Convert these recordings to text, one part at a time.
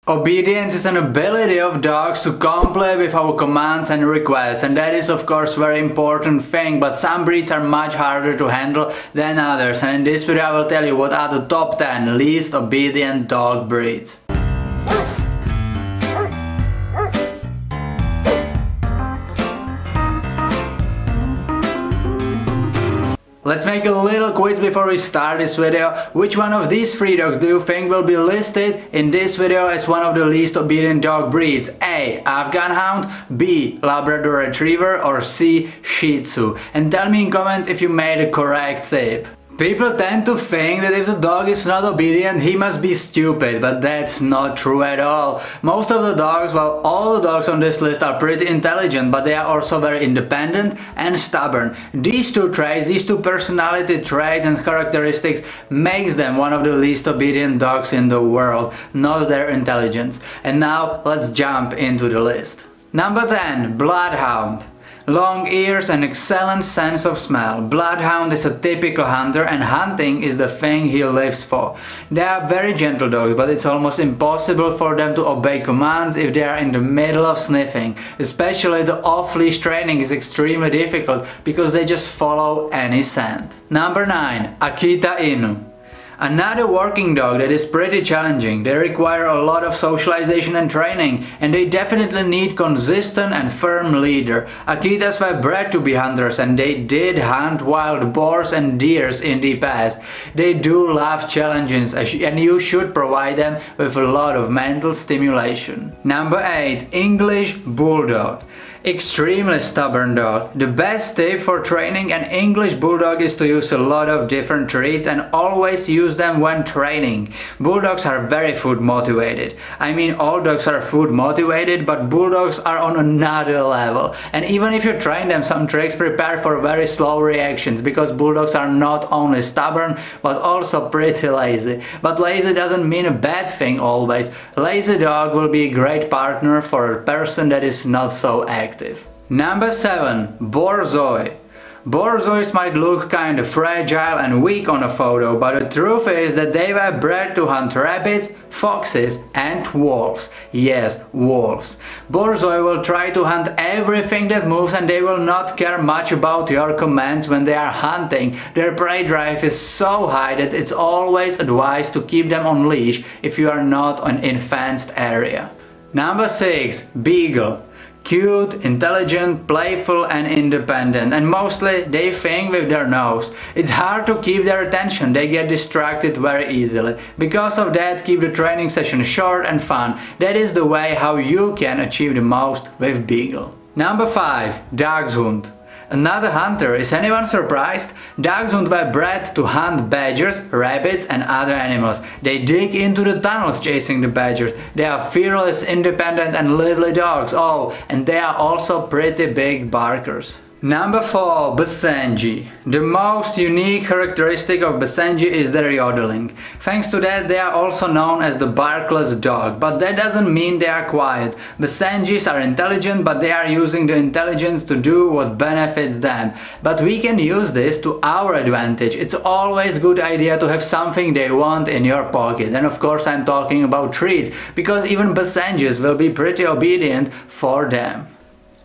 Obedience is an ability of dogs to comply with our commands and requests, and that is of course very important thing, but some breeds are much harder to handle than others, and in this video I will tell you what are the top 10 least obedient dog breeds. Let's make a little quiz before we start this video. Which one of these 3 dogs do you think will be listed in this video as one of the least obedient dog breeds? A. Afghan Hound, B. Labrador Retriever, or C. Shih Tzu? And tell me in comments if you made a correct tip. People tend to think that if the dog is not obedient, he must be stupid, but that's not true at all. Most of the dogs, well, all the dogs on this list are pretty intelligent, but they are also very independent and stubborn. These two traits, these two personality traits and characteristics makes them one of the least obedient dogs in the world, not their intelligence. And now let's jump into the list. Number 10. Bloodhound. Long ears and excellent sense of smell. Bloodhound is a typical hunter, and hunting is the thing he lives for. They are very gentle dogs, but it's almost impossible for them to obey commands if they are in the middle of sniffing. Especially the off-leash training is extremely difficult because they just follow any scent. Number 9. Akita Inu. Another working dog that is pretty challenging. They require a lot of socialization and training, and they definitely need consistent and firm leader. Akitas were bred to be hunters, and they did hunt wild boars and deers in the past. They do love challenges, and you should provide them with a lot of mental stimulation. Number 8. English Bulldog. Extremely stubborn dog. The best tip for training an English Bulldog is to use a lot of different treats and always use them when training. Bulldogs are very food motivated. I mean, all dogs are food motivated, but Bulldogs are on another level. And even if you train them some tricks, prepare for very slow reactions, because Bulldogs are not only stubborn but also pretty lazy. But lazy doesn't mean a bad thing always. Lazy dog will be a great partner for a person that is not so active. Number 7. Borzoi. Borzois might look kinda fragile and weak on a photo, but the truth is that they were bred to hunt rabbits, foxes and wolves. Yes, wolves. Borzoi will try to hunt everything that moves, and they will not care much about your commands when they are hunting. Their prey drive is so high that it's always advised to keep them on leash if you are not in fenced area. Number 6. Beagle. Cute, intelligent, playful and independent, and mostly they think with their nose. It's hard to keep their attention, they get distracted very easily. Because of that, keep the training session short and fun. That is the way how you can achieve the most with Beagle. Number 5. Dachshund. Another hunter. Is anyone surprised? Dachshund were bred to hunt badgers, rabbits and other animals. They dig into the tunnels chasing the badgers. They are fearless, independent and lively dogs. Oh, and they are also pretty big barkers. Number 4. Basenji. The most unique characteristic of Basenji is their yodeling. Thanks to that, they are also known as the barkless dog, but that doesn't mean they are quiet. Basenjis are intelligent, but they are using the intelligence to do what benefits them. But we can use this to our advantage. It's always a good idea to have something they want in your pocket. And of course I'm talking about treats, because even Basenjis will be pretty obedient for them.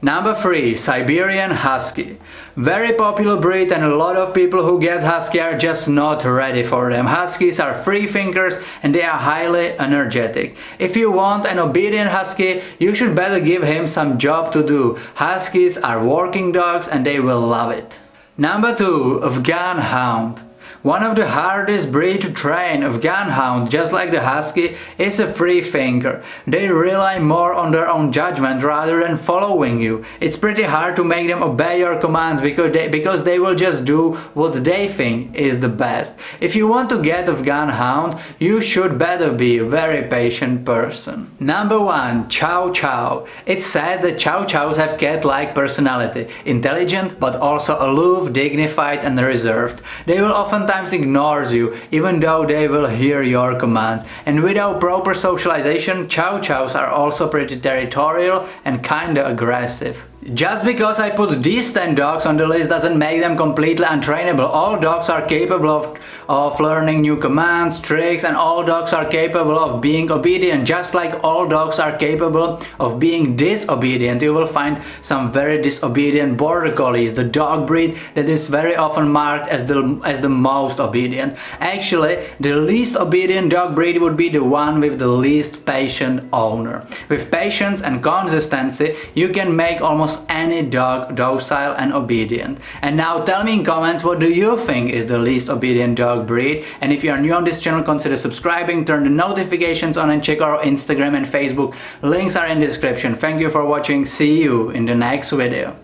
Number 3. Siberian Husky. Very popular breed, and a lot of people who get Husky are just not ready for them. Huskies are free thinkers and they are highly energetic. If you want an obedient Husky, you should better give him some job to do. Huskies are working dogs and they will love it. Number 2. Afghan Hound. One of the hardest breeds to train, Afghan Hound, just like the Husky, is a free thinker. They rely more on their own judgment rather than following you. It's pretty hard to make them obey your commands because they will just do what they think is the best. If you want to get Afghan Hound, you should better be a very patient person. Number 1. Chow Chow. It's said that Chow Chows have cat-like personality, intelligent but also aloof, dignified and reserved. They will often ignores you, even though they will hear your commands. And without proper socialization, Chow Chows are also pretty territorial and kinda aggressive. Just because I put these 10 dogs on the list doesn't make them completely untrainable. All dogs are capable of learning new commands, tricks, and all dogs are capable of being obedient. Just like all dogs are capable of being disobedient, you will find some very disobedient border collies, the dog breed that is very often marked as the most obedient. Actually, the least obedient dog breed would be the one with the least patient owner. With patience and consistency, you can make almost any dog docile and obedient. And now tell me in comments, what do you think is the least obedient dog breed? And if you are new on this channel, consider subscribing, turn the notifications on, and check our Instagram and Facebook. Links are in the description. Thank you for watching. See you in the next video.